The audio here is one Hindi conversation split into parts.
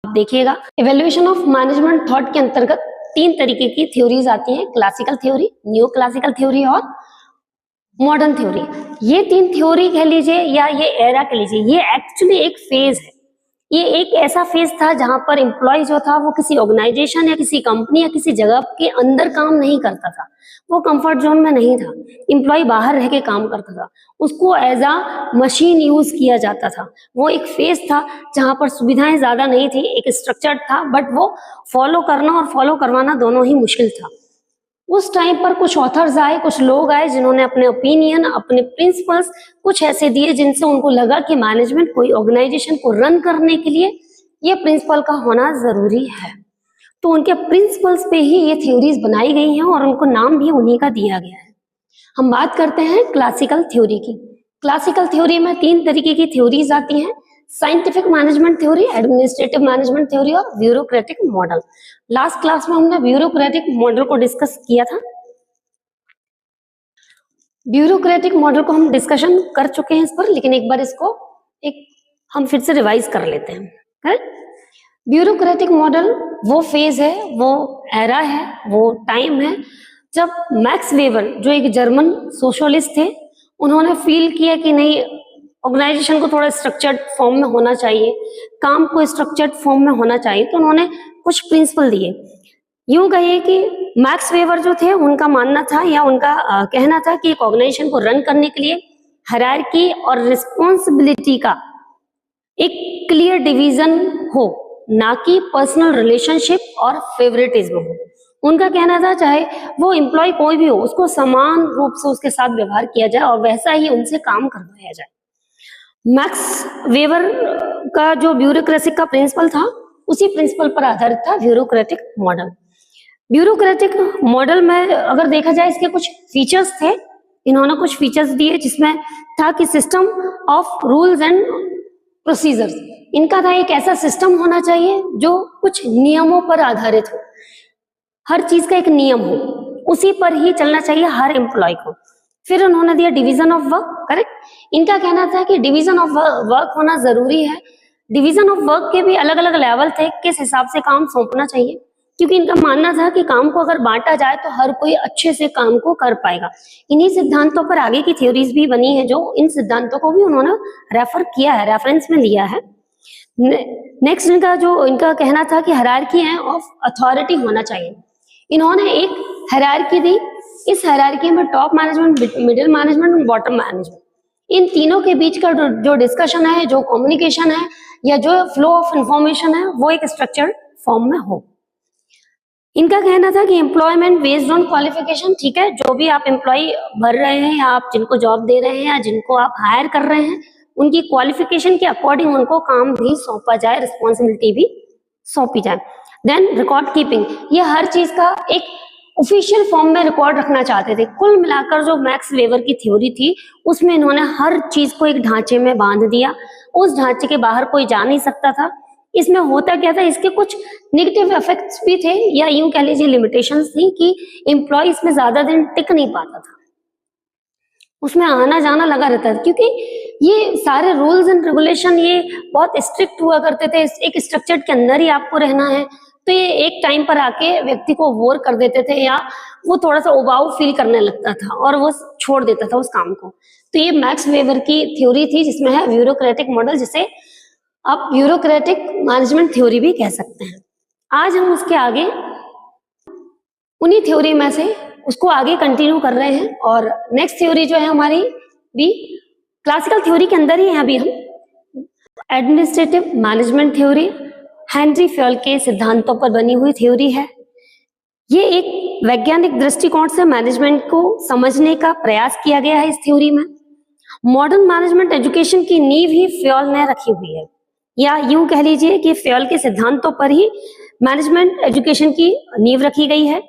देखिएगा, इवैल्यूएशन ऑफ मैनेजमेंट थॉट के अंतर्गत 3 तरीके की थ्योरीज आती हैं, classical theory, new classical theory और मॉडर्न थ्योरी। ये 3 थ्योरी कह लीजिए या ये एरा कह लीजिए, ये एक्चुअली एक फेज है। ये एक ऐसा फेज था जहां पर एम्प्लॉय जो था वो किसी ऑर्गेनाइजेशन या किसी कंपनी या किसी जगह के अंदर काम नहीं करता था, वो कंफर्ट जोन में नहीं था, एम्प्लॉय बाहर रह के काम करता था, उसको एज अ मशीन यूज किया जाता था। वो एक फेज था जहां पर सुविधाएं ज्यादा नहीं थी, एक स्ट्रक्चर था, बट वो फॉलो करना और फॉलो करवाना दोनों ही मुश्किल था। उस टाइम पर कुछ ऑथर्स आए, कुछ लोग आए जिन्होंने अपने ओपिनियन, अपने प्रिंसिपल्स कुछ ऐसे दिए जिनसे उनको लगा कि मैनेजमेंट कोई ऑर्गेनाइजेशन को रन करने के लिए ये प्रिंसिपल का होना जरूरी है। तो उनके प्रिंसिपल्स पे ही ये थ्योरीज बनाई गई हैं और उनको नाम भी उन्हीं का दिया गया है। हम बात करते हैं क्लासिकल थ्योरी की। क्लासिकल थ्योरी में 3 तरीके की थ्योरीज आती हैं, scientific management theory, administrative management theory और ब्यूरोक्रेटिक मॉडल। लास्ट क्लास में हमने ब्यूरोक्रेटिक मॉडल को डिस्कस किया था। ब्यूरोक्रेटिक मॉडल को हम डिस्कशन कर चुके हैं इस पर, लेकिन एक बार इसको हम फिर से रिवाइज कर लेते हैं। ब्यूरोक्रेटिक मॉडल वो फेज है, वो एरा है, वो टाइम है जब मैक्स वेबर जो एक जर्मन सोशलिस्ट थे, उन्होंने फील किया कि नहीं, ऑर्गेनाइजेशन को थोड़ा स्ट्रक्चर्ड फॉर्म में होना चाहिए, काम को स्ट्रक्चर्ड फॉर्म में होना चाहिए, तो उन्होंने कुछ प्रिंसिपल दिए। यूं कहिए कि मैक्स वेबर जो थे उनका मानना था या उनका कहना था कि एक ऑर्गेनाइजेशन को रन करने के लिए हायरार्की और रिस्पॉन्सिबिलिटी का एक क्लियर डिवीजन हो, ना कि पर्सनल रिलेशनशिप और फेवरेटिज्म हो। उनका कहना था चाहे वो एम्प्लॉय कोई भी हो, उसको समान रूप से उसके साथ व्यवहार किया जाए और वैसा ही उनसे काम करवाया जाए। मैक्स वेबर का जो ब्यूरोक्रेसी का प्रिंसिपल था, उसी प्रिंसिपल पर आधारित था ब्यूरोक्रेटिक मॉडल। ब्यूरोक्रेटिक मॉडल में अगर देखा जाए, इसके कुछ फीचर्स थे, इन्होंने कुछ फीचर्स दिए जिसमें था कि system of rules and procedures. इनका था एक ऐसा सिस्टम होना चाहिए जो कुछ नियमों पर आधारित हो, हर चीज का एक नियम हो, उसी पर ही चलना चाहिए हर एम्प्लॉय को। फिर उन्होंने दिया डिवीजन ऑफ वर्क, करेक्ट। इनका कहना था कि डिवीजन ऑफ वर्क होना जरूरी है। डिवीजन ऑफ वर्क के भी अलग अलग लेवल थे, किस हिसाब से काम सौंपना चाहिए, क्योंकि इनका मानना था कि काम को अगर बांटा जाए तो हर कोई अच्छे से काम को कर पाएगा। इन्हीं सिद्धांतों पर आगे की थ्योरीज भी बनी है, जो इन सिद्धांतों को भी उन्होंने रेफर किया है, रेफरेंस में लिया है। नेक्स्ट इनका कहना था कि हायरार्की है ऑफ अथॉरिटी होना चाहिए। इन्होंने एक हायरार्की दी, इस हायरार्की में टॉप मैनेजमेंट, मिडिल मैनेजमेंट और बॉटम मैनेजमेंट, इन तीनों के बीच का जो डिस्कशन है, जो कम्युनिकेशन है या जो फ्लो ऑफ इंफॉर्मेशन है, वो एक स्ट्रक्चर्ड फॉर्म में हो। इनका कहना था कि एम्प्लॉयमेंट बेस्ड ऑन क्वालिफिकेशन, ठीक है, जो भी आप एम्प्लॉय भर रहे हैं या आप जिनको जॉब दे रहे हैं या जिनको आप हायर कर रहे हैं, उनकी क्वालिफिकेशन के अकॉर्डिंग उनको काम भी सौंपा जाए, रिस्पॉन्सिबिलिटी भी सौंपी जाए। देन रिकॉर्ड कीपिंग, ये हर चीज का एक ऑफिशियल फॉर्म में रिकॉर्ड रखना चाहते थे। कुल मिलाकर जो मैक्स वेबर की थ्योरी थी, उसमें इन्होंने हर चीज को एक ढांचे में बांध दिया, उस ढांचे के बाहर कोई जा नहीं सकता था। इसमें होता क्या था, इसके कुछ नेगेटिव इफेक्ट्स भी थे या यूं कह लीजिए लिमिटेशंस थी कि एम्प्लॉय इसमें ज्यादा दिन टिक नहीं पाता था, उसमें आना जाना लगा रहता था, क्योंकि ये सारे रूल्स एंड रेगुलेशन ये बहुत स्ट्रिक्ट हुआ करते थे। एक स्ट्रक्चर के अंदर ही आपको रहना है, तो ये एक टाइम पर आके व्यक्ति को बोर कर देते थे या वो थोड़ा सा उबाऊ फील करने लगता था और वो छोड़ देता था उस काम को। तो ये मैक्स वेबर की थ्योरी थी, जिसमें है ब्यूरोक्रेटिक मॉडल, जिसे आप ब्यूरोक्रेटिक मैनेजमेंट थ्योरी भी कह सकते हैं। आज हम उसके आगे उन्हीं थ्योरी में से उसको आगे कंटिन्यू कर रहे हैं, और नेक्स्ट थ्योरी जो है हमारी भी क्लासिकल थ्योरी के अंदर ही है। अभी हम administrative management theory Henry Fayol के सिद्धांतों पर बनी हुई थ्योरी है। ये एक वैज्ञानिक दृष्टिकोण से मैनेजमेंट को समझने का प्रयास किया गया है इस थ्योरी में। मॉडर्न मैनेजमेंट एजुकेशन की नींव ही फ्योल ने रखी हुई है, या यूं कह लीजिए कि फ्योल के सिद्धांतों पर ही मैनेजमेंट एजुकेशन की नींव रखी गई है।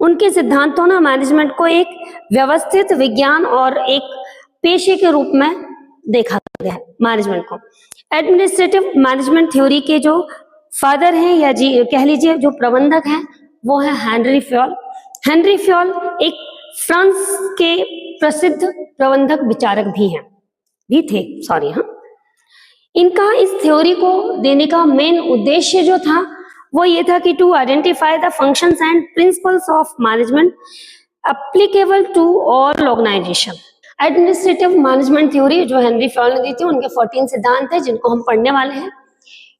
उनके सिद्धांतों ने मैनेजमेंट को एक व्यवस्थित विज्ञान और एक पेशे के रूप में देखा गया है मैनेजमेंट को। एडमिनिस्ट्रेटिव मैनेजमेंट थ्योरी के जो फादर हैं या कह लीजिए जो प्रबंधक हैं, वो है हेनरी फ्योल। हेनरी फ्योल एक फ्रांस के प्रसिद्ध प्रबंधक विचारक भी थे। हाँ, इनका इस थ्योरी को देने का मेन उद्देश्य जो था वो ये था कि to identify the functions and principles of management applicable to all organisation. Administrative management theory जो हेनरी फ्योल ने दी थी, उनके 14 सिद्धांत है जिनको हम पढ़ने वाले हैं।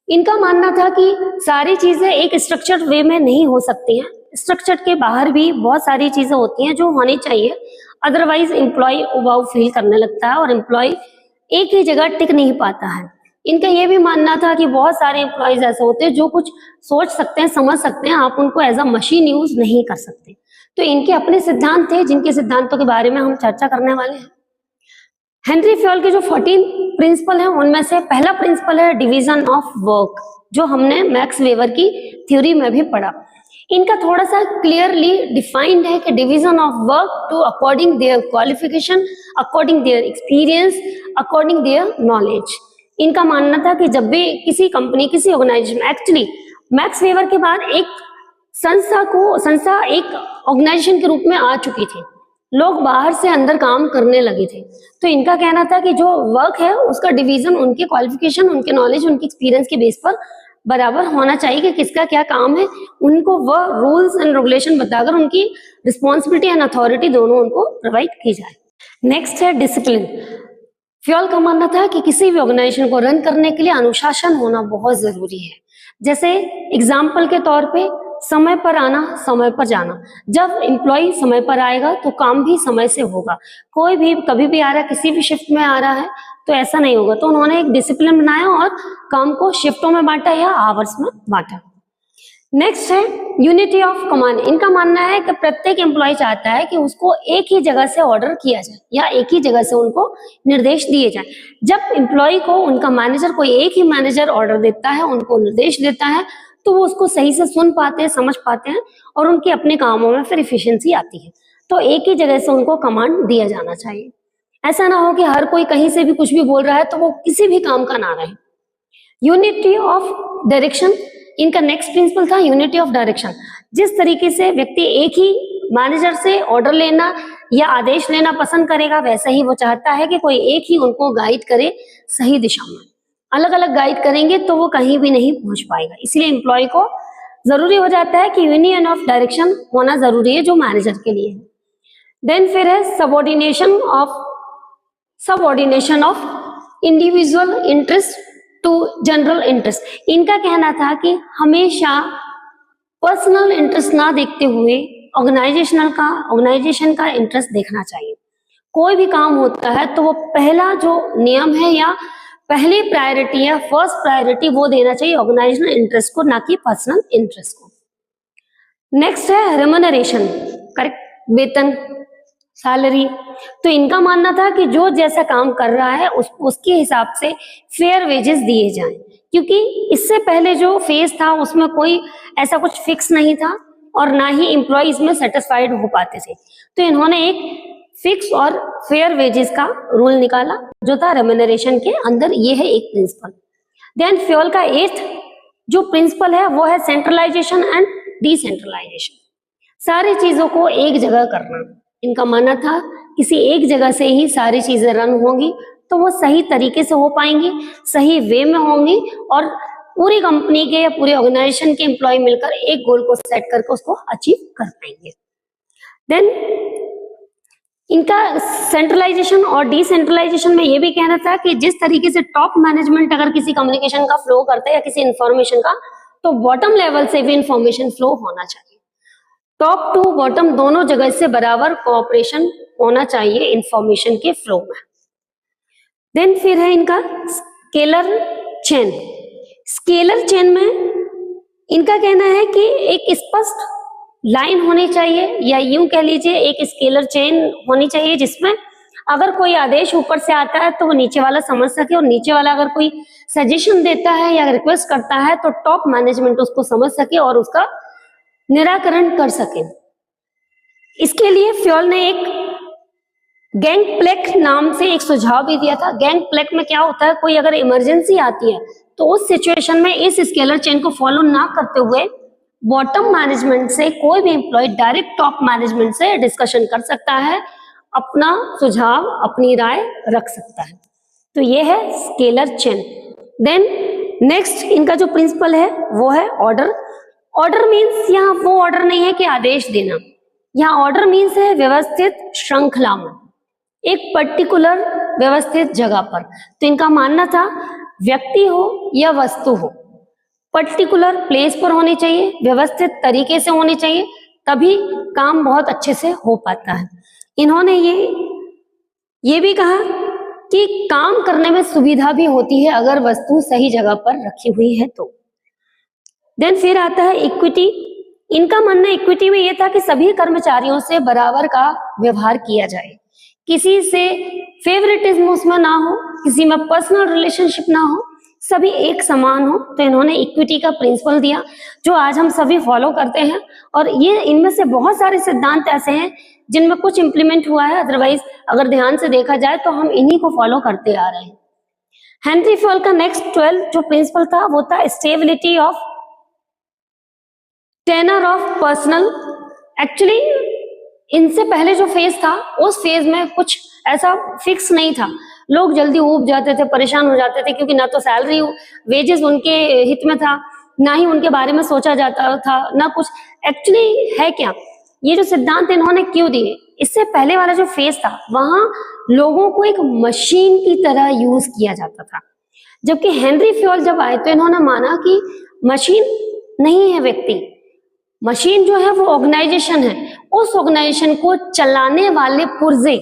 इनका मानना था कि सारी चीजें एक स्ट्रक्चर्ड वे में नहीं हो सकती हैं, स्ट्रक्चर के बाहर भी बहुत सारी चीजें होती हैं जो होनी चाहिए, अदरवाइज एम्प्लॉय उबाऊ फील करने लगता है और एम्प्लॉय एक ही जगह टिक नहीं पाता है। इनका ये भी मानना था कि बहुत सारे एम्प्लॉयज ऐसे होते हैं जो कुछ सोच सकते हैं, समझ सकते हैं, आप उनको एज अ मशीन यूज नहीं कर सकते। तो इनके अपने सिद्धांत थे जिनके सिद्धांतों के बारे में हम चर्चा करने वाले हैं। हेनरी फ्योल के जो 14 प्रिंसिपल हैं उनमें से पहला प्रिंसिपल है डिवीजन ऑफ वर्क, जो हमने मैक्स वेबर की थ्योरी में भी पढ़ा। इनका थोड़ा सा क्लियरली डिफाइंड है कि division of work to according their qualification, according their experience, according their knowledge. इनका मानना था कि जब भी किसी कंपनी, किसी ऑर्गेनाइजेशन, एक्चुअली मैक्स वेबर के बाद एक संस्था एक ऑर्गेनाइजेशन के रूप में आ चुकी थी, लोग बाहर से अंदर काम करने लगे थे। तो इनका कहना था कि जो वर्क है उसका डिवीजन उनके क्वालिफिकेशन, उनके नॉलेज, उनके एक्सपीरियंस के बेस पर बराबर होना चाहिए कि किसका क्या काम है, उनको वह रूल्स एंड रेगुलेशन बताकर उनकी रिस्पॉन्सिबिलिटी एंड अथॉरिटी दोनों उनको प्रोवाइड की जाए। नेक्स्ट है डिसिप्लिन। फ्योल का मानना था कि किसी भी ऑर्गेनाइजेशन को रन करने के लिए अनुशासन होना बहुत जरूरी है। जैसे एग्जाम्पल के तौर पे समय पर आना, समय पर जाना। जब एम्प्लॉय समय पर आएगा तो काम भी समय से होगा। कोई भी कभी भी आ रहा है, किसी भी शिफ्ट में आ रहा है तो ऐसा नहीं होगा। तो उन्होंने एक डिसिप्लिन बनाया और काम को शिफ्टों में बांटा या आवर्स में बांटा। नेक्स्ट है यूनिटी ऑफ कमांड। इनका मानना है कि प्रत्येक एम्प्लॉय चाहता है कि उसको एक ही जगह से ऑर्डर किया जाए या एक ही जगह से उनको निर्देश दिए जाए। जब एम्प्लॉय को उनका मैनेजर, कोई एक ही मैनेजर ऑर्डर देता है, उनको निर्देश देता है, तो वो उसको सही से सुन पाते हैं, समझ पाते हैं और उनके अपने कामों में फिर इफिशियंसी आती है। तो एक ही जगह से उनको कमांड दिया जाना चाहिए। ऐसा ना हो कि हर कोई कहीं से भी कुछ भी बोल रहा है तो वो किसी भी काम का ना रहे। Unity of direction. इनका नेक्स्ट प्रिंसिपल था यूनिटी ऑफ डायरेक्शन। जिस तरीके से व्यक्ति एक ही मैनेजर से ऑर्डर लेना या आदेश लेना पसंद करेगा, वैसा ही वो चाहता है कि कोई एक ही उनको गाइड करे सही दिशा में। अलग अलग गाइड करेंगे तो वो कहीं भी नहीं पहुंच पाएगा। इसलिए एम्प्लॉय को जरूरी हो जाता है कि यूनियन ऑफ डायरेक्शन होना जरूरी है जो मैनेजर के लिए है। देन फिर है subordination of individual interest to general interest. इनका कहना था कि हमेशा पर्सनल इंटरेस्ट ना देखते हुए ऑर्गेनाइजेशन का इंटरेस्ट देखना चाहिए। कोई भी काम होता है तो वो पहला जो नियम है या पहली प्रायोरिटी या फर्स्ट प्रायोरिटी वो देना चाहिए ऑर्गेनाइजेशनल इंटरेस्ट को, ना कि पर्सनल इंटरेस्ट को। नेक्स्ट है रेम्यूनरेशन, करेक्ट, वेतन, सैलरी। तो इनका मानना था कि जो जैसा काम कर रहा है उसके हिसाब से फेयर वेजेस दिए जाएं, क्योंकि इससे पहले जो फेज था उसमें कोई ऐसा कुछ फिक्स नहीं था और ना ही एम्प्लॉयज में सेटिस्फाइड हो पाते थे। तो इन्होंने एक फिक्स और फेयर वेजेस का रूल निकाला जो था रेम्यूनरेशन के अंदर। ये है एक प्रिंसिपल। देन फ्योल का 8th जो प्रिंसिपल है वो है सेंट्रलाइजेशन एंड डिसेंट्रलाइजेशन। सारी चीजों को एक जगह करना। इनका मानना था किसी एक जगह से ही सारी चीजें रन होंगी तो वो सही तरीके से हो पाएंगी, सही वे में होंगी और पूरी कंपनी के या पूरे ऑर्गेनाइजेशन के एम्प्लॉय मिलकर एक गोल को सेट करके उसको अचीव कर पाएंगे। देन इनका सेंट्रलाइजेशन और डिसेंट्रलाइजेशन में ये भी कहना था कि जिस तरीके से टॉप मैनेजमेंट अगर किसी कम्युनिकेशन का फ्लो करता है या किसी इंफॉर्मेशन का, तो बॉटम लेवल से भी इंफॉर्मेशन फ्लो होना चाहिए। टॉप टू बॉटम दोनों जगह से बराबर कोऑपरेशन होना चाहिए इंफॉर्मेशन के फ्लो में। देन फिर है इनका स्केलर चेन। स्केलर चेन में इनका कहना है कि एक स्पष्ट लाइन होनी चाहिए या यूं कह लीजिए एक स्केलर चेन होनी चाहिए जिसमें अगर कोई आदेश ऊपर से आता है तो वो नीचे वाला समझ सके और नीचे वाला अगर कोई सजेशन देता है या रिक्वेस्ट करता है तो टॉप मैनेजमेंट उसको समझ सके और उसका निराकरण कर सके। इसके लिए फ्योल ने एक गैंगप्लैंक नाम से एक सुझाव भी दिया था। गैंगप्लैंक में क्या होता है, कोई अगर इमरजेंसी आती है तो उस सिचुएशन में इस स्केलर चेन को फॉलो ना करते हुए बॉटम मैनेजमेंट से कोई भी एम्प्लॉय डायरेक्ट टॉप मैनेजमेंट से डिस्कशन कर सकता है, अपना सुझाव, अपनी राय रख सकता है। तो ये है स्केलर चेन। देन नेक्स्ट इनका जो प्रिंसिपल है वो है ऑर्डर। ऑर्डर मीन्स यहाँ वो ऑर्डर नहीं है कि आदेश देना, यहाँ ऑर्डर मीन्स है व्यवस्थित श्रृंखला में, एक पर्टिकुलर व्यवस्थित जगह पर। तो इनका मानना था व्यक्ति हो या वस्तु हो, पर्टिकुलर प्लेस पर होनी चाहिए, व्यवस्थित तरीके से होनी चाहिए, तभी काम बहुत अच्छे से हो पाता है। इन्होंने ये भी कहा कि काम करने में सुविधा भी होती है अगर वस्तु सही जगह पर रखी हुई है तो। देन फिर आता है इक्विटी। इनका मानना इक्विटी में यह था कि सभी कर्मचारियों से बराबर का व्यवहार किया जाए, किसी से फेवरेटिज्म उसमें ना हो, किसी में पर्सनल रिलेशनशिप ना हो, सभी एक समान हो। तो इन्होंने इक्विटी का प्रिंसिपल दिया जो आज हम सभी फॉलो करते हैं, और ये इनमें से बहुत सारे सिद्धांत ऐसे हैं जिनमें कुछ इंप्लीमेंट हुआ है, अदरवाइज अगर ध्यान से देखा जाए तो हम इन्हीं को फॉलो करते आ रहे हैं। हेनरी फ्योल का नेक्स्ट 12 जो प्रिंसिपल था वो था stability of tenure of personnel. Actually इनसे पहले जो फेज था उस फेज में कुछ ऐसा फिक्स नहीं था, लोग जल्दी ऊब जाते थे, परेशान हो जाते थे, क्योंकि ना तो सैलरी वेजेस उनके हित में था, ना ही उनके बारे में सोचा जाता था, ना कुछ एक्चुअली है क्या। ये जो सिद्धांत इन्होंने क्यों दिए, इससे पहले वाला जो फेज था वहां लोगों को एक मशीन की तरह यूज किया जाता था, जबकि हेनरी फ्योल जब आए तो इन्होंने माना कि मशीन नहीं है व्यक्ति, मशीन जो है वो ऑर्गेनाइजेशन है, उस ऑर्गेनाइजेशन को चलाने वाले पुर्जे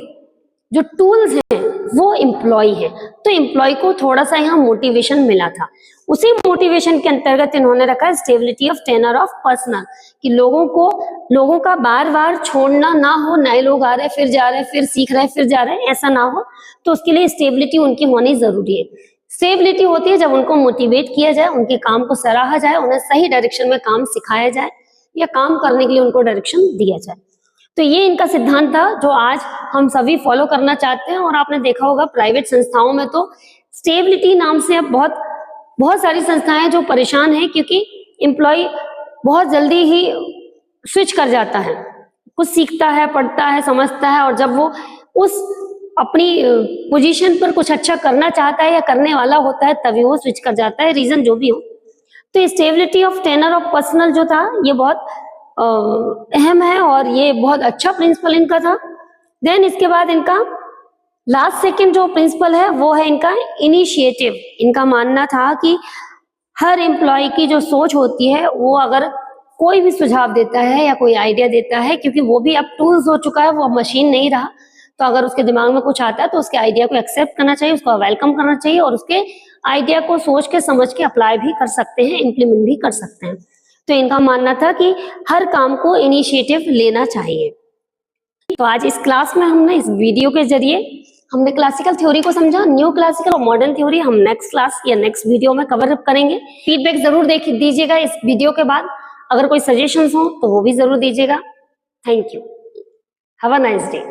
जो टूल्स हैं वो एम्प्लॉय है। तो एम्प्लॉय को थोड़ा सा यहाँ मोटिवेशन मिला था, उसी मोटिवेशन के अंतर्गत इन्होंने रखा stability of tenure of personnel, कि लोगों का बार बार छोड़ना ना हो, नए लोग आ रहे फिर जा रहे, फिर सीख रहे फिर जा रहे, ऐसा ना हो। तो उसके लिए स्टेबिलिटी उनकी होनी जरूरी है। स्टेबिलिटी होती है जब उनको मोटिवेट किया जाए, उनके काम को सराहा जाए, उन्हें सही डायरेक्शन में काम सिखाया जाए या काम करने के लिए उनको डायरेक्शन दिया जाए। तो ये इनका सिद्धांत था जो आज हम सभी फॉलो करना चाहते हैं। और आपने देखा होगा प्राइवेट संस्थाओं में तो स्टेबिलिटी नाम से अब बहुत सारी संस्थाएं जो परेशान हैं, क्योंकि एम्प्लॉय बहुत जल्दी ही स्विच कर जाता है, कुछ सीखता है, पढ़ता है, समझता है, और जब वो उस अपनी पोजीशन पर कुछ अच्छा करना चाहता है या करने वाला होता है तभी वो स्विच कर जाता है, रीजन जो भी हो। तो stability of tenure of personnel जो था ये बहुत अहम है और ये बहुत अच्छा प्रिंसिपल इनका था। देन इसके बाद इनका लास्ट सेकंड जो प्रिंसिपल है वो है इनका इनिशिएटिव। इनका मानना था कि हर एम्प्लॉय की जो सोच होती है वो अगर कोई भी सुझाव देता है या कोई आइडिया देता है, क्योंकि वो भी अब टूल्स हो चुका है, वो अब मशीन नहीं रहा, तो अगर उसके दिमाग में कुछ आता है तो उसके आइडिया को एक्सेप्ट करना चाहिए, उसको वेलकम करना चाहिए और उसके आइडिया को सोच के समझ के अप्लाई भी कर सकते हैं, इम्प्लीमेंट भी कर सकते हैं। तो इनका मानना था कि हर काम को इनिशिएटिव लेना चाहिए। तो आज इस क्लास में हमने इस वीडियो के जरिए हमने क्लासिकल थ्योरी को समझा। न्यू क्लासिकल और मॉडर्न थ्योरी हम नेक्स्ट क्लास या नेक्स्ट वीडियो में कवर अप करेंगे। फीडबैक जरूर दीजिएगा इस वीडियो के बाद, अगर कोई सजेशंस हो तो वो भी जरूर दीजिएगा। Thank you, have a nice day.